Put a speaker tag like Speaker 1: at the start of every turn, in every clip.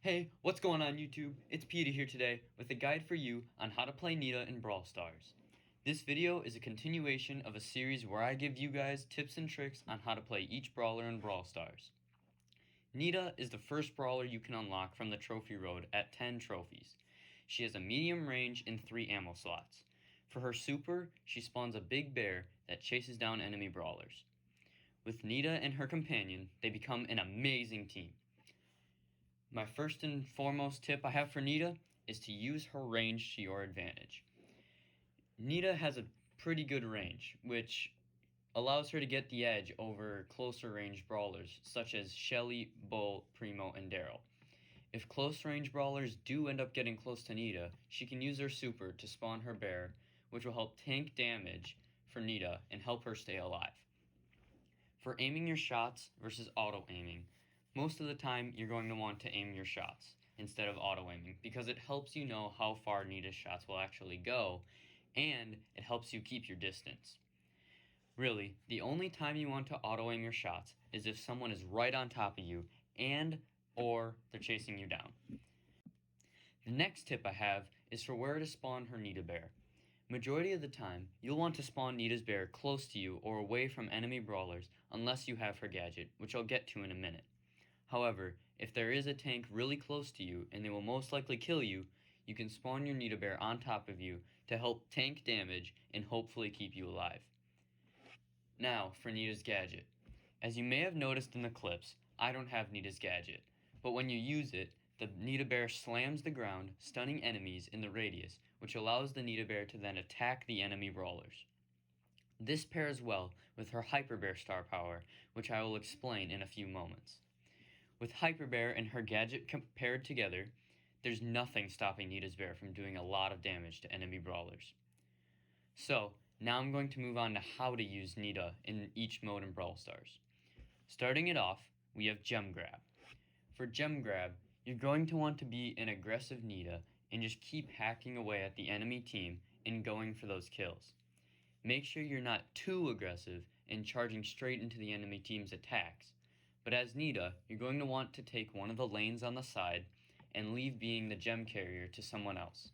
Speaker 1: Hey, what's going on YouTube? It's Pita here today with a guide for you on how to play Nita in Brawl Stars. This video is a continuation of a series where I give you guys tips and tricks on how to play each brawler in Brawl Stars. Nita is the first brawler you can unlock from the trophy road at 10 trophies. She has a medium range and 3 ammo slots. For her super, she spawns a big bear that chases down enemy brawlers. With Nita and her companion, they become an amazing team. My first and foremost tip I have for Nita is to use her range to your advantage. Nita has a pretty good range, which allows her to get the edge over closer range brawlers such as Shelly, Bull, Primo, and Daryl. If close range brawlers do end up getting close to Nita, she can use her super to spawn her bear, which will help tank damage for Nita and help her stay alive. For aiming your shots versus auto-aiming, most of the time you're going to want to aim your shots instead of auto-aiming because it helps you know how far Nita's shots will actually go and it helps you keep your distance. Really, the only time you want to auto-aim your shots is if someone is right on top of you and or they're chasing you down. The next tip I have is for where to spawn her Nita bear. Majority of the time, you'll want to spawn Nita's bear close to you or away from enemy brawlers unless you have her gadget, which I'll get to in a minute. However, if there is a tank really close to you and they will most likely kill you, you can spawn your Nita bear on top of you to help tank damage and hopefully keep you alive. Now for Nita's gadget. As you may have noticed in the clips, I don't have Nita's gadget, but when you use it, the Nita bear slams the ground, stunning enemies in the radius, which allows the Nita bear to then attack the enemy brawlers. This pairs well with her Hyper Bear star power, which I will explain in a few moments. With Hyper Bear and her gadget paired together, there's nothing stopping Nita's bear from doing a lot of damage to enemy brawlers. So, now I'm going to move on to how to use Nita in each mode in Brawl Stars. Starting it off, we have Gem Grab. For Gem Grab, you're going to want to be an aggressive Nita and just keep hacking away at the enemy team and going for those kills. Make sure you're not too aggressive and charging straight into the enemy team's attacks. But as Nita, you're going to want to take one of the lanes on the side and leave being the gem carrier to someone else.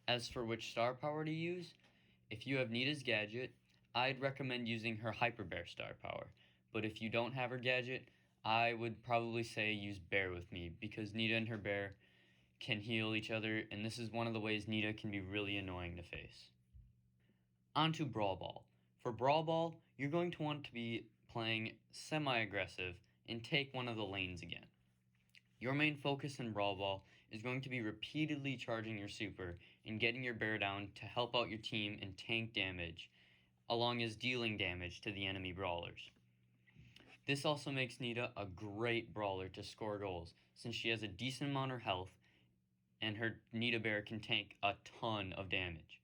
Speaker 1: As for which star power to use, if you have Nita's gadget, I'd recommend using her Hyper Bear star power. But if you don't have her gadget, I would probably say use Bear with Me because Nita and her bear can heal each other, and this is one of the ways Nita can be really annoying to face. On to Brawl Ball. For Brawl Ball, you're going to want to be playing semi-aggressive and take one of the lanes again. Your main focus in Brawl Ball is going to be repeatedly charging your super and getting your bear down to help out your team and tank damage, along as dealing damage to the enemy brawlers. This also makes Nita a great brawler to score goals since she has a decent amount of health and her Nita bear can tank a ton of damage.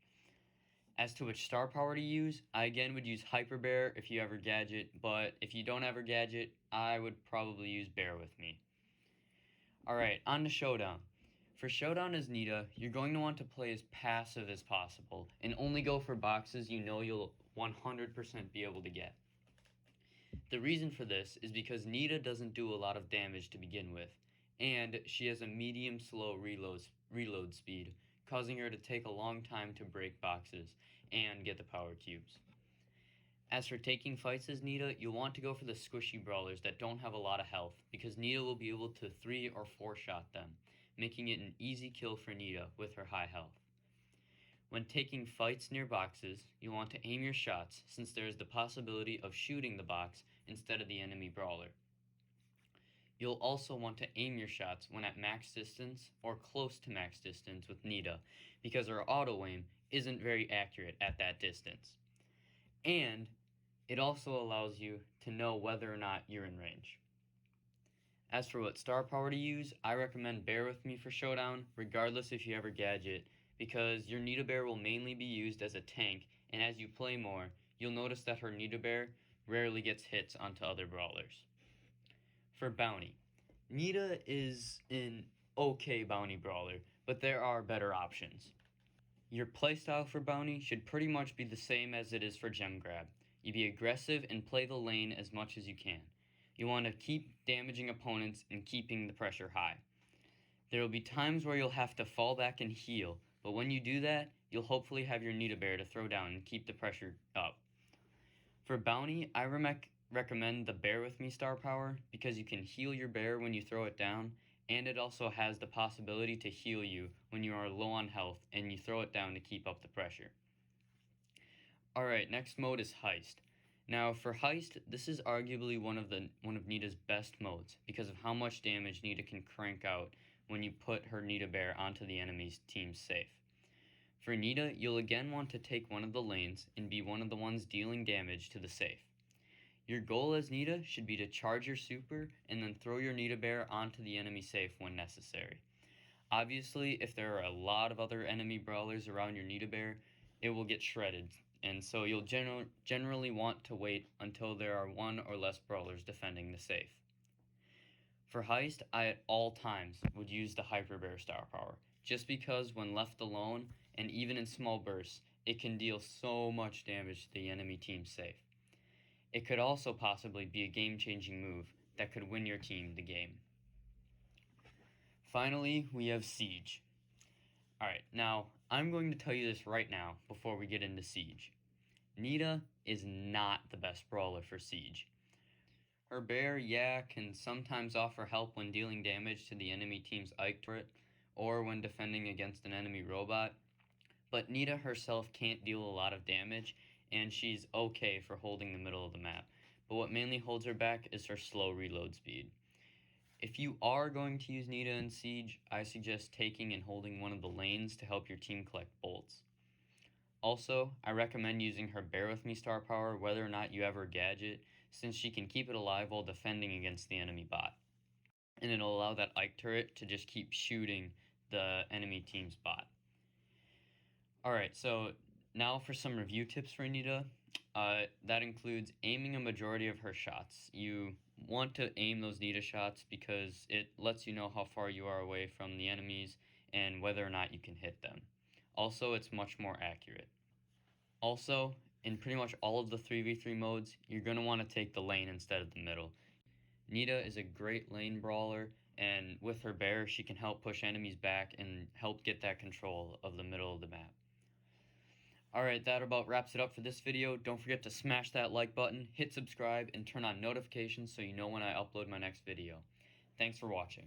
Speaker 1: As to which star power to use, I again would use Hyper Bear if you have her gadget, but if you don't have her gadget, I would probably use Bear with Me. Alright, on to Showdown. For Showdown as Nita, you're going to want to play as passive as possible and only go for boxes you know you'll 100% be able to get. The reason for this is because Nita doesn't do a lot of damage to begin with, and she has a medium slow reload speed, causing her to take a long time to break boxes and get the power cubes. As for taking fights as Nita, you'll want to go for the squishy brawlers that don't have a lot of health because Nita will be able to 3 or 4 shot them, making it an easy kill for Nita with her high health. When taking fights near boxes, you'll want to aim your shots since there is the possibility of shooting the box instead of the enemy brawler. You'll also want to aim your shots when at max distance or close to max distance with Nita because her auto aim isn't very accurate at that distance. And it also allows you to know whether or not you're in range. As for what star power to use, I recommend Bear with Me for Showdown regardless if you have her gadget because your Nita bear will mainly be used as a tank, and as you play more, you'll notice that her Nita bear rarely gets hits onto other brawlers. For Bounty, Nita is an okay bounty brawler, but there are better options. Your playstyle for Bounty should pretty much be the same as it is for Gem Grab. You be aggressive and play the lane as much as you can. You want to keep damaging opponents and keeping the pressure high. There will be times where you'll have to fall back and heal, but when you do that, you'll hopefully have your Nita Bear to throw down and keep the pressure up. For Bounty, I recommend the Bear With Me star power because you can heal your bear when you throw it down, and it also has the possibility to heal you when you are low on health and you throw it down to keep up the pressure. Alright, next mode is Heist. Now for Heist, this is arguably one of Nita's best modes because of how much damage Nita can crank out when you put her Nita Bear onto the enemy's team's safe. For Nita, you'll again want to take one of the lanes and be one of the ones dealing damage to the safe. Your goal as Nita should be to charge your super and then throw your Nita Bear onto the enemy safe when necessary. Obviously, if there are a lot of other enemy brawlers around your Nita Bear, it will get shredded, and so you'll generally want to wait until there are one or less brawlers defending the safe. For Heist, I at all times would use the Hyper Bear star power, just because when left alone, and even in small bursts, it can deal so much damage to the enemy team's safe. It could also possibly be a game-changing move that could win your team the game. Finally, we have Siege. Alright, now, I'm going to tell you this right now before we get into Siege. Nita is not the best brawler for Siege. Her bear, yeah, can sometimes offer help when dealing damage to the enemy team's Ike turret, or when defending against an enemy robot, but Nita herself can't deal a lot of damage, and she's okay for holding the middle of the map, but what mainly holds her back is her slow reload speed. If you are going to use Nita in Siege, I suggest taking and holding one of the lanes to help your team collect bolts. Also, I recommend using her Bear With Me star power whether or not you have her gadget, since she can keep it alive while defending against the enemy bot. And it'll allow that Ike turret to just keep shooting the enemy team's bot. Alright, so now for some review tips for Nita. That includes aiming a majority of her shots. You want to aim those Nita shots because it lets you know how far you are away from the enemies and whether or not you can hit them. Also, it's much more accurate. Also, in pretty much all of the 3v3 modes, you're going to want to take the lane instead of the middle. Nita is a great lane brawler, and with her bear, she can help push enemies back and help get that control of the middle of the map. Alright, that about wraps it up for this video. Don't forget to smash that like button, hit subscribe, and turn on notifications so you know when I upload my next video. Thanks for watching.